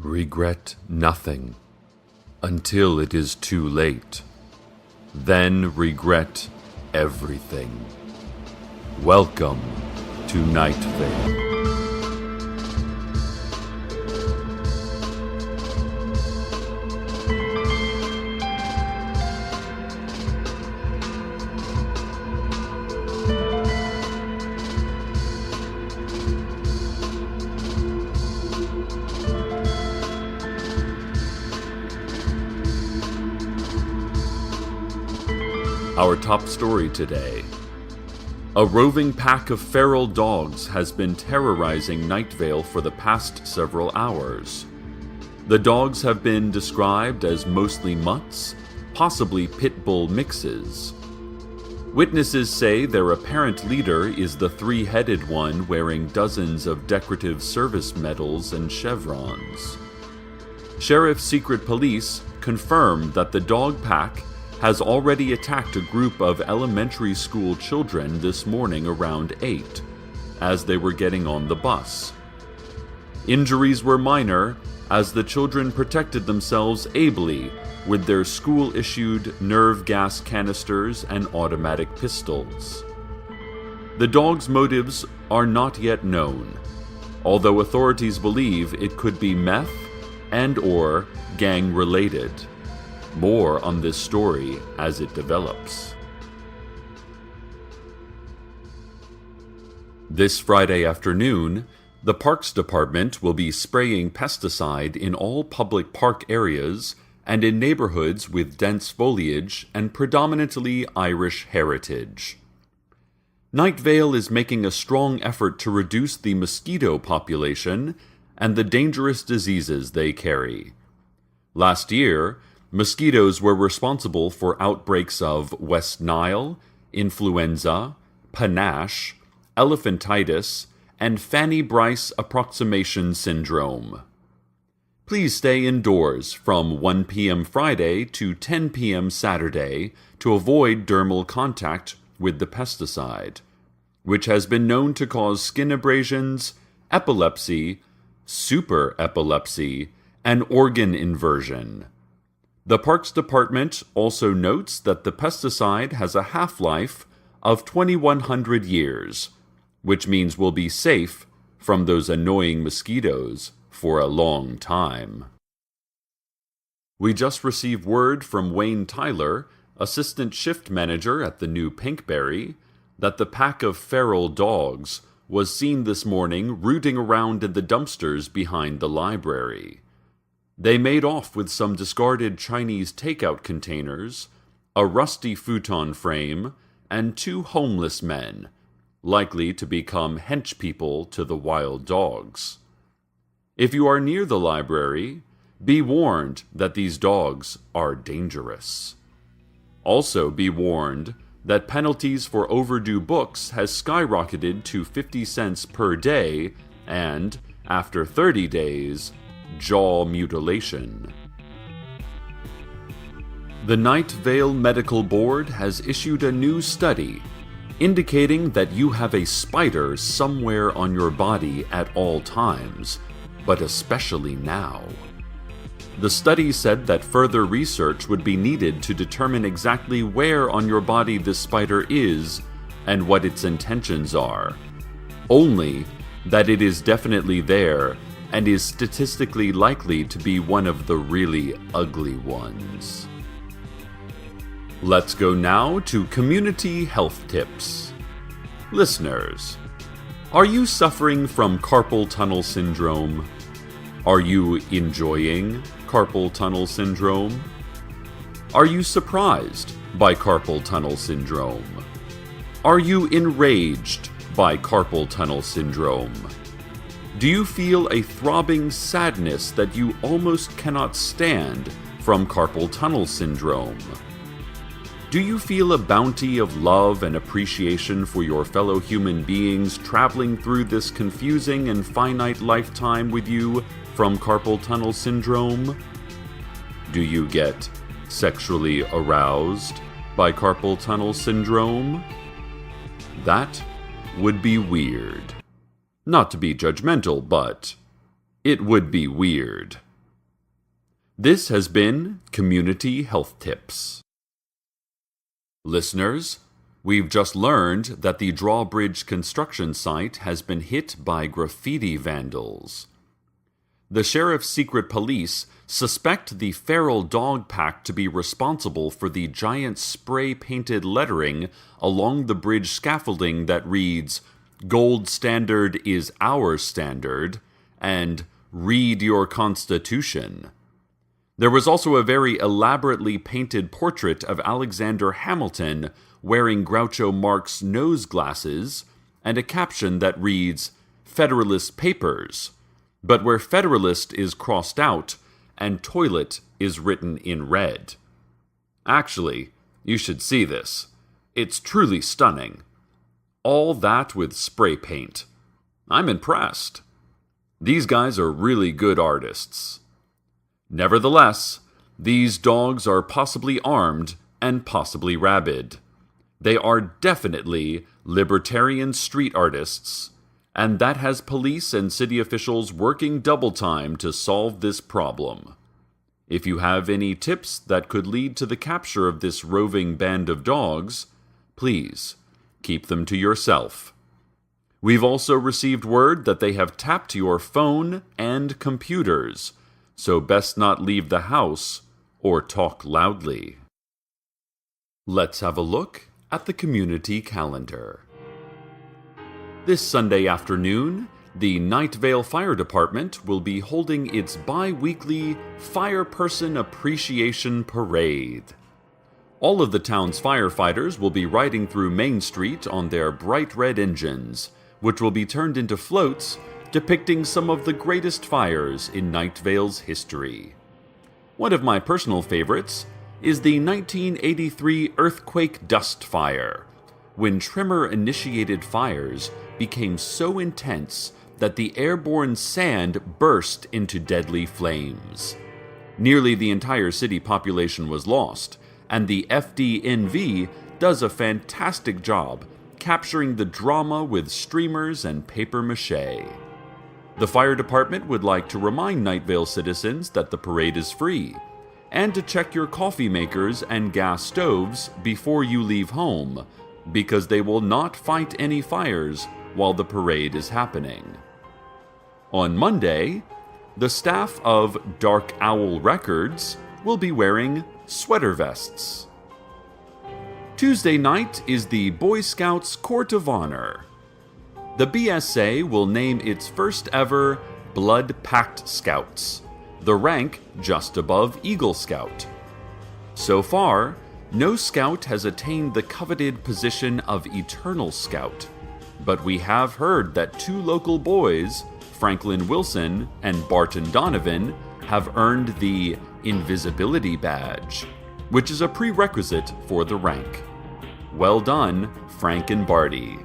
Regret nothing until it is too late. Then regret everything. Welcome to Night Vale. Our top story today. A roving pack of feral dogs has been terrorizing Night Vale for the past several hours. The dogs have been described as mostly mutts, possibly pit bull mixes. Witnesses say their apparent leader is the three-headed one wearing dozens of decorative service medals and chevrons. Sheriff's Secret Police confirmed that the dog pack has already attacked a group of elementary school children this morning around 8, as they were getting on the bus. Injuries were minor, as the children protected themselves ably with their school-issued nerve gas canisters and automatic pistols. The dogs' motives are not yet known, although authorities believe it could be meth and/or gang-related. More on this story as it develops. This Friday afternoon, the Parks Department will be spraying pesticide in all public park areas and in neighborhoods with dense foliage and predominantly Irish heritage. Night Vale is making a strong effort to reduce the mosquito population and the dangerous diseases they carry. Last year, mosquitoes were responsible for outbreaks of West Nile, influenza, panache, elephantitis, and Fanny Brice approximation syndrome. Please stay indoors from 1 p.m. Friday to 10 p.m. Saturday to avoid dermal contact with the pesticide, which has been known to cause skin abrasions, epilepsy, super epilepsy, and organ inversion. The Parks Department also notes that the pesticide has a half-life of 2,100 years, which means we'll be safe from those annoying mosquitoes for a long time. We just received word from Wayne Tyler, assistant shift manager at the new Pinkberry, that the pack of feral dogs was seen this morning rooting around in the dumpsters behind the library. They made off with some discarded Chinese takeout containers, a rusty futon frame, and 2 homeless men, likely to become henchpeople to the wild dogs. If you are near the library, be warned that these dogs are dangerous. Also be warned that penalties for overdue books has skyrocketed to 50 cents per day and, after 30 days, jaw mutilation. The Night Vale Medical Board has issued a new study indicating that you have a spider somewhere on your body at all times, but especially now. The study said that further research would be needed to determine exactly where on your body this spider is and what its intentions are. Only that it is definitely there and is statistically likely to be one of the really ugly ones. Let's go now to community health tips. Listeners, are you suffering from carpal tunnel syndrome? Are you enjoying carpal tunnel syndrome? Are you surprised by carpal tunnel syndrome? Are you enraged by carpal tunnel syndrome? Do you feel a throbbing sadness that you almost cannot stand from carpal tunnel syndrome? Do you feel a bounty of love and appreciation for your fellow human beings traveling through this confusing and finite lifetime with you from carpal tunnel syndrome? Do you get sexually aroused by carpal tunnel syndrome? That would be weird. Not to be judgmental, but it would be weird. This has been Community Health Tips. Listeners, we've just learned that the drawbridge construction site has been hit by graffiti vandals. The sheriff's secret police suspect the feral dog pack to be responsible for the giant spray-painted lettering along the bridge scaffolding that reads, "Gold standard is our standard," and "Read your Constitution." There was also a very elaborately painted portrait of Alexander Hamilton wearing Groucho Marx nose glasses and a caption that reads, "Federalist Papers," but where Federalist is crossed out and toilet is written in red. Actually, you should see this. It's truly stunning. All that with spray paint. I'm impressed. These guys are really good artists. Nevertheless, these dogs are possibly armed and possibly rabid. They are definitely libertarian street artists, and that has police and city officials working double time to solve this problem. If you have any tips that could lead to the capture of this roving band of dogs, please keep them to yourself. We've also received word that they have tapped your phone and computers, so best not leave the house or talk loudly. Let's have a look at the community calendar. This Sunday afternoon, the Night Vale Fire Department will be holding its bi-weekly Fireperson Appreciation Parade. All of the town's firefighters will be riding through Main Street on their bright red engines, which will be turned into floats depicting some of the greatest fires in Night Vale's history. One of my personal favorites is the 1983 Earthquake Dust Fire, when tremor-initiated fires became so intense that the airborne sand burst into deadly flames. Nearly the entire city population was lost, and the FDNV does a fantastic job capturing the drama with streamers and papier-mâché. The fire department would like to remind Night Vale citizens that the parade is free, and to check your coffee makers and gas stoves before you leave home, because they will not fight any fires while the parade is happening. On Monday, the staff of Dark Owl Records will be wearing sweater vests. Tuesday night is the Boy Scouts Court of Honor. The BSA will name its first ever Blood Pact Scouts, the rank just above Eagle Scout. So far, no scout has attained the coveted position of Eternal Scout, but we have heard that two local boys, Franklin Wilson and Barton Donovan, have earned the Invisibility Badge, which is a prerequisite for the rank. Well done, Frank and Barty.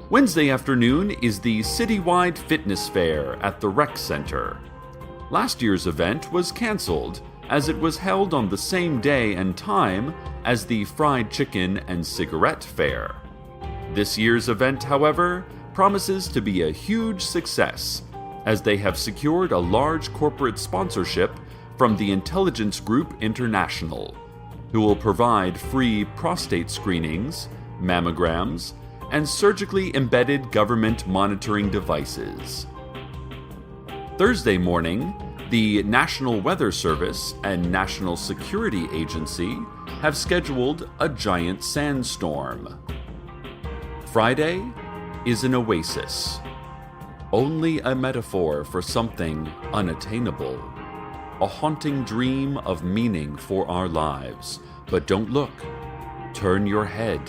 Wednesday afternoon is the citywide fitness fair at the Rec Center. Last year's event was canceled, as it was held on the same day and time as the fried chicken and cigarette fair. This year's event, however, promises to be a huge success, as they have secured a large corporate sponsorship from the intelligence group International, who will provide free prostate screenings, mammograms, and surgically embedded government monitoring devices. Thursday morning, the National Weather Service and National Security Agency have scheduled a giant sandstorm. Friday is an oasis, only a metaphor for something unattainable, a haunting dream of meaning for our lives. But don't look, turn your head.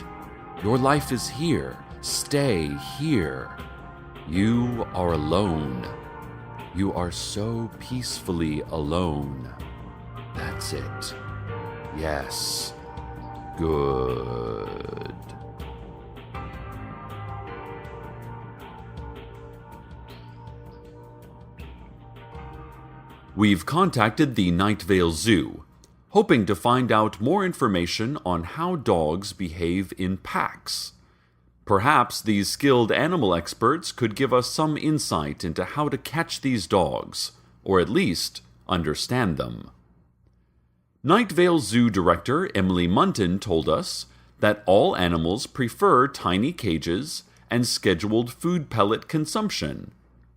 Your life is here. Stay here. You are alone. You are so peacefully alone. That's it. Yes. Good. We've contacted the Night Vale Zoo, hoping to find out more information on how dogs behave in packs. Perhaps these skilled animal experts could give us some insight into how to catch these dogs, or at least understand them. Night Vale Zoo director Emily Munton told us that all animals prefer tiny cages and scheduled food pellet consumption,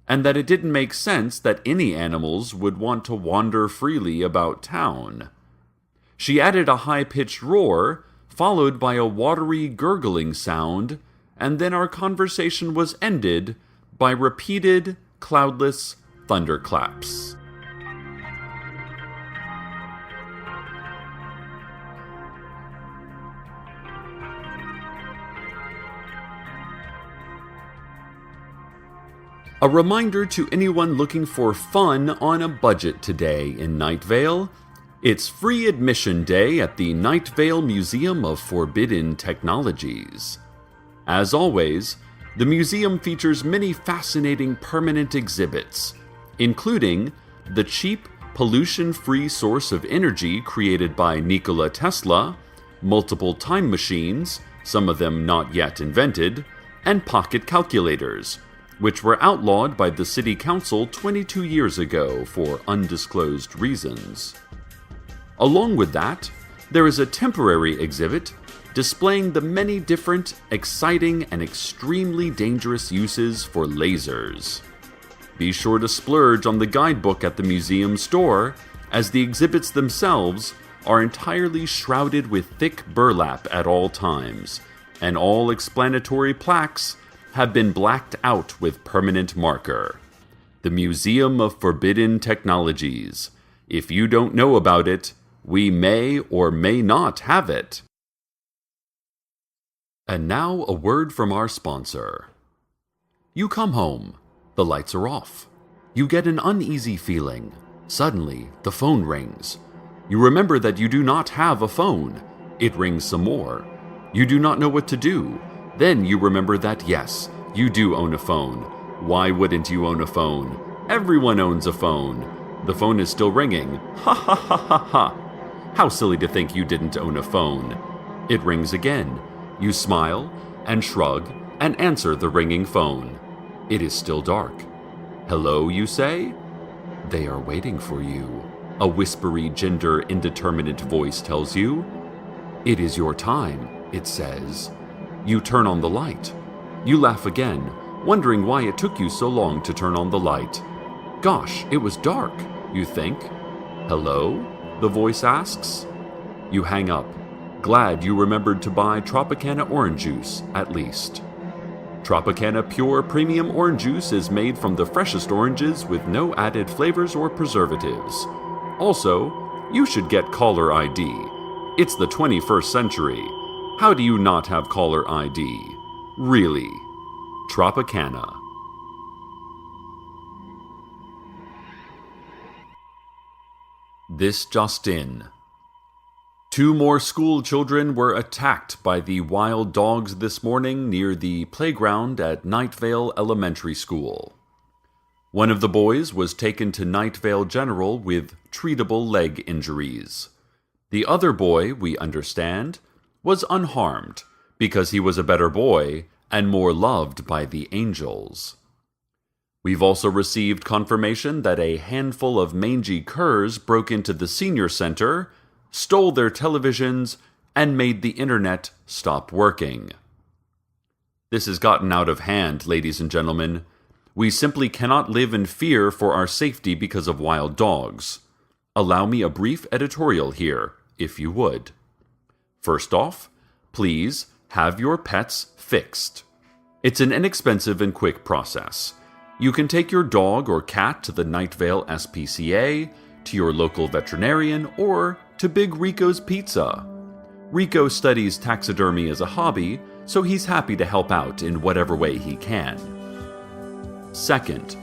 and that it didn't make sense that any animals would want to wander freely about town. She added a high-pitched roar, followed by a watery gurgling sound, and then our conversation was ended by repeated, cloudless thunderclaps. A reminder to anyone looking for fun on a budget today in Night Vale. It's free admission day at the Night Vale Museum of Forbidden Technologies. As always, the museum features many fascinating permanent exhibits, including the cheap, pollution-free source of energy created by Nikola Tesla, multiple time machines, some of them not yet invented, and pocket calculators, which were outlawed by the City Council 22 years ago for undisclosed reasons. Along with that, there is a temporary exhibit displaying the many different, exciting, and extremely dangerous uses for lasers. Be sure to splurge on the guidebook at the museum store, as the exhibits themselves are entirely shrouded with thick burlap at all times, and all explanatory plaques have been blacked out with permanent marker. The Museum of Forbidden Technologies. If you don't know about it, we may or may not have it. And now a word from our sponsor. You come home. The lights are off. You get an uneasy feeling. Suddenly, the phone rings. You remember that you do not have a phone. It rings some more. You do not know what to do. Then you remember that yes, you do own a phone. Why wouldn't you own a phone? Everyone owns a phone. The phone is still ringing. Ha ha ha ha ha. How silly to think you didn't own a phone. It rings again. You smile and shrug and answer the ringing phone. It is still dark. Hello, you say? They are waiting for you. A whispery, gender indeterminate voice tells you. It is your time, it says. You turn on the light. You laugh again, wondering why it took you so long to turn on the light. Gosh, it was dark, you think. Hello? The voice asks. You hang up, glad you remembered to buy Tropicana orange juice, at least. Tropicana Pure Premium Orange Juice is made from the freshest oranges with no added flavors or preservatives. Also, you should get caller ID. It's the 21st century. How do you not have caller ID? Really. Tropicana. This just in. 2 more school children were attacked by the wild dogs this morning near the playground at Night Vale Elementary School. One of the boys was taken to Night Vale General with treatable leg injuries. The other boy, we understand, was unharmed because he was a better boy and more loved by the angels. We've also received confirmation that a handful of mangy curs broke into the senior center, stole their televisions, and made the internet stop working. This has gotten out of hand, ladies and gentlemen. We simply cannot live in fear for our safety because of wild dogs. Allow me a brief editorial here, if you would. First off, please have your pets fixed. It's an inexpensive and quick process. You can take your dog or cat to the Night Vale SPCA, to your local veterinarian, or to Big Rico's Pizza. Rico studies taxidermy as a hobby, so he's happy to help out in whatever way he can. Second,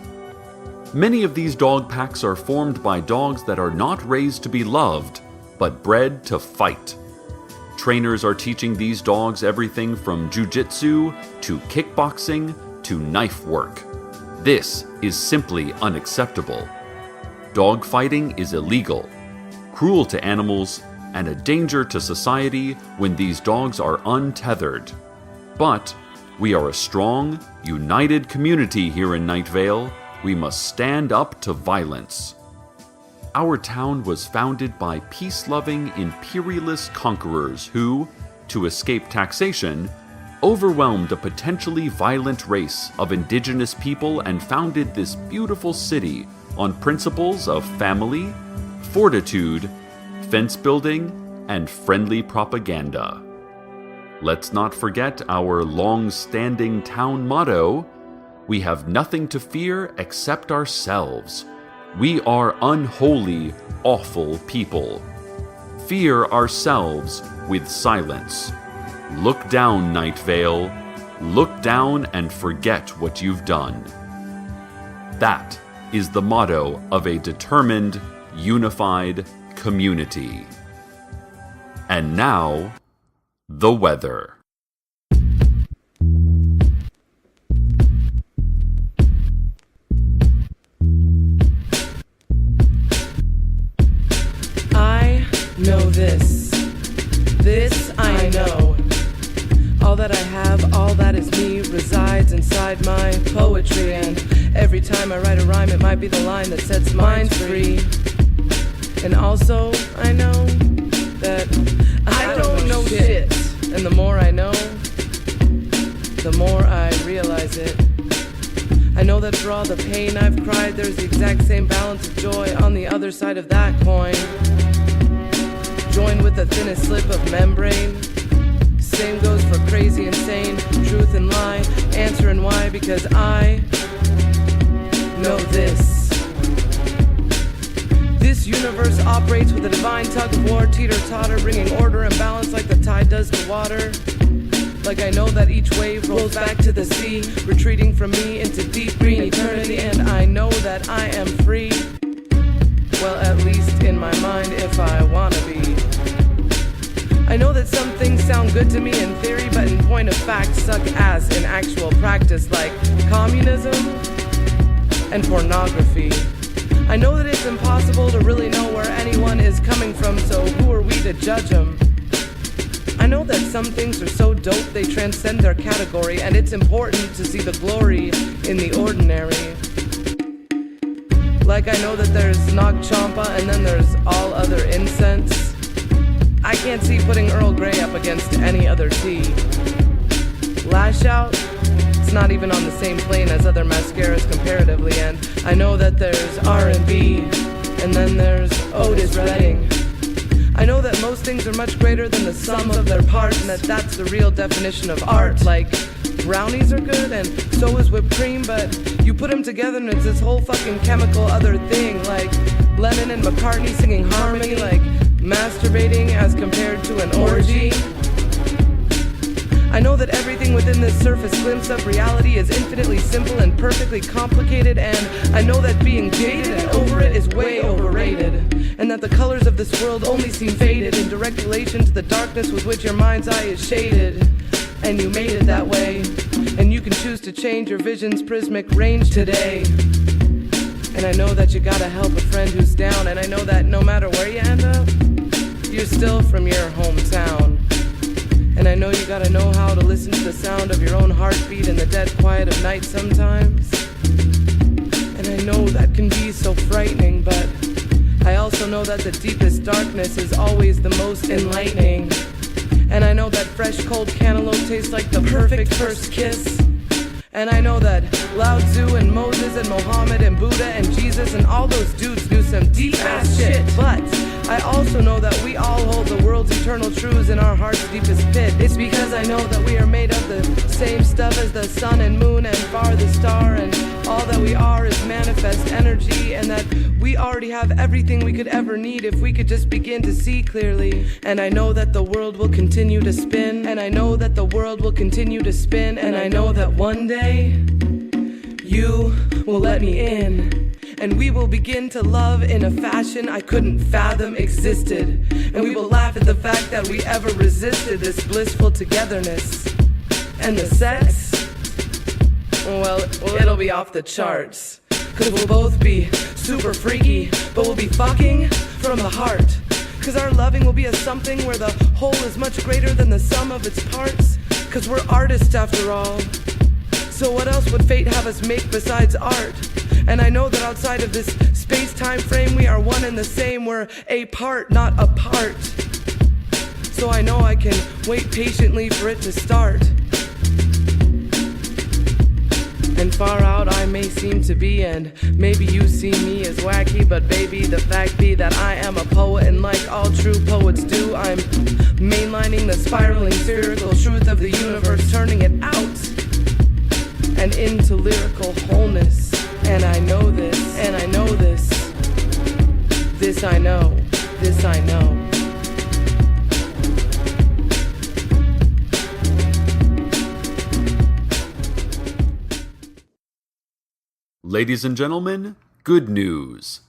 many of these dog packs are formed by dogs that are not raised to be loved, but bred to fight. Trainers are teaching these dogs everything from jujitsu to kickboxing to knife work. This is simply unacceptable. Dog fighting is illegal, cruel to animals, and a danger to society when these dogs are untethered. But we are a strong, united community here in Night Vale. We must stand up to violence. our town was founded by peace-loving imperialist conquerors who, to escape taxation, overwhelmed a potentially violent race of indigenous people and founded this beautiful city on principles of family, fortitude, fence building, and friendly propaganda. Let's not forget our long-standing town motto, "We have nothing to fear except ourselves. We are unholy, awful people. Fear ourselves with silence. Look down, Night Vale. Look down and forget what you've done." That is the motto of a determined, unified community. And now, the weather. I know this. This I know. All that I have, all that is me, resides inside my poetry. And every time I write a rhyme, it might be the line that sets minds free. And also, I know that I don't know shit. And the more I know, the more I realize it. I know that for all the pain I've cried, there's the exact same balance of joy on the other side of that coin. Joined with the thinnest slip of membrane. Same goes for crazy, insane, truth and lie, answer and why, because I know this. This universe operates with a divine tug of war, teeter-totter, bringing order and balance like the tide does to water. Like I know that each wave rolls back to the sea, retreating from me into deep green eternity, and I know that I am free. Well, at least in my mind, if I wanna be. I know that some things sound good to me in theory, but in point of fact suck ass in actual practice, like communism and pornography. I know that it's impossible to really know where anyone is coming from, so who are we to judge them? I know that some things are so dope they transcend their category, and it's important to see the glory in the ordinary. Like I know that there's Nag Champa and then there's all other incense. I can't see putting Earl Grey up against any other tea. Lash Out, it's not even on the same plane as other mascaras comparatively, and I know that there's R&B, and then there's Otis Redding. I know that most things are much greater than the sum of their parts, and that that's the real definition of art. Like, brownies are good, and so is whipped cream, but you put them together and it's this whole fucking chemical other thing, like Lennon and McCartney singing harmony, like masturbating as compared to an orgy. I know that everything within this surface glimpse of reality is infinitely simple and perfectly complicated, and I know that being jaded and over it is way overrated, and that the colors of this world only seem faded in direct relation to the darkness with which your mind's eye is shaded. And you made it that way, and you can choose to change your vision's prismic range today. And I know that you gotta help a friend who's down, and I know that no matter where you end up, you're still from your hometown. And I know you gotta know how to listen to the sound of your own heartbeat in the dead quiet of night sometimes. And I know that can be so frightening, but I also know that the deepest darkness is always the most enlightening. And I know that fresh cold cantaloupe tastes like the perfect first kiss. And I know that Lao Tzu and Moses and Mohammed and Buddha and Jesus and all those dudes knew some deep ass shit. But I also know that we all hold the world's eternal truths in our heart's deepest pit. It's because I know that we are made of the same stuff as the sun and moon and farthest star, and all that we are is manifest energy, and that we already have everything we could ever need if we could just begin to see clearly. And I know that the world will continue to spin, and I know that the world will continue to spin, and I know that one day you will let me in. And we will begin to love in a fashion I couldn't fathom existed. And we will laugh at the fact that we ever resisted this blissful togetherness. And the sex, well, it'll be off the charts. Cause we'll both be super freaky, but we'll be fucking from the heart. Cause our loving will be a something where the whole is much greater than the sum of its parts. Cause we're artists after all. So what else would fate have us make besides art? And I know that outside of this space-time frame, we are one and the same. We're a part, not apart. So I know I can wait patiently for it to start. And far out I may seem to be, and maybe you see me as wacky, but baby, the fact be that I am a poet, and like all true poets do, I'm mainlining the spiraling spherical truth of the universe, turning it out and into lyrical wholeness. And I know this, and I know this. This I know, this I know. Ladies and gentlemen, good news.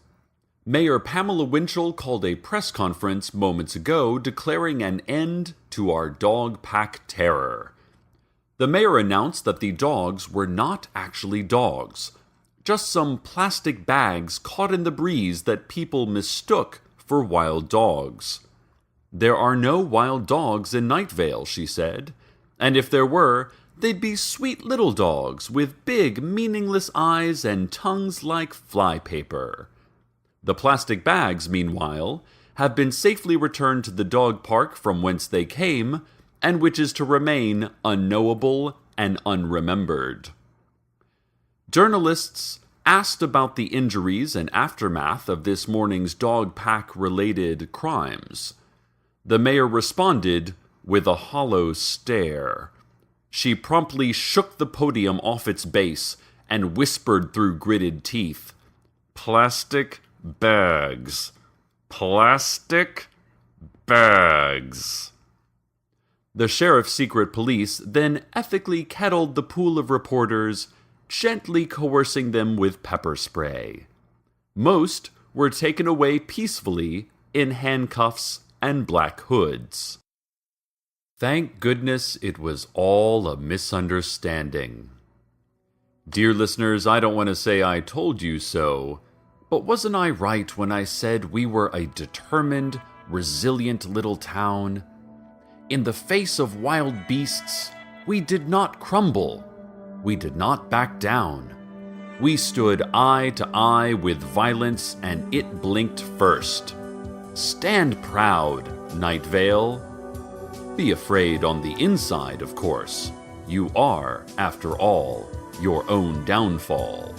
Mayor Pamela Winchell called a press conference moments ago declaring an end to our dog pack terror. The mayor announced that the dogs were not actually dogs, just some plastic bags caught in the breeze that people mistook for wild dogs. There are no wild dogs in Night Vale, she said, and if there were, they'd be sweet little dogs with big, meaningless eyes and tongues like flypaper. The plastic bags, meanwhile, have been safely returned to the dog park from whence they came, and which is to remain unknowable and unremembered. Journalists asked about the injuries and aftermath of this morning's dog pack-related crimes. The mayor responded with a hollow stare. She promptly shook the podium off its base and whispered through gritted teeth, "Plastic bags. Plastic bags." The sheriff's secret police then ethically kettled the pool of reporters, gently coercing them with pepper spray. Most were taken away peacefully in handcuffs and black hoods. Thank goodness it was all a misunderstanding. Dear listeners, I don't want to say I told you so, but wasn't I right when I said we were a determined, resilient little town? In the face of wild beasts, we did not crumble. We did not back down. We stood eye to eye with violence, and it blinked first. Stand proud, Night Vale. Be afraid on the inside, of course. You are, after all, your own downfall.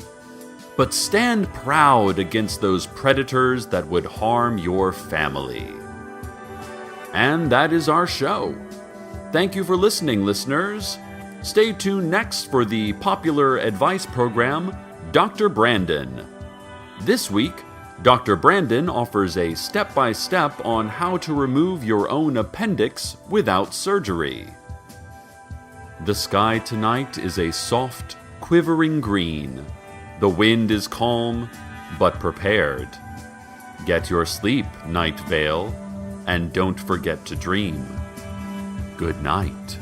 But stand proud against those predators that would harm your family. And that is our show. Thank you for listening, listeners. Stay tuned next for the popular advice program, Dr. Brandon. This week, Dr. Brandon offers a step-by-step on how to remove your own appendix without surgery. The sky tonight is a soft, quivering green. The wind is calm, but prepared. Get your sleep, Night Vale, and don't forget to dream. Good night.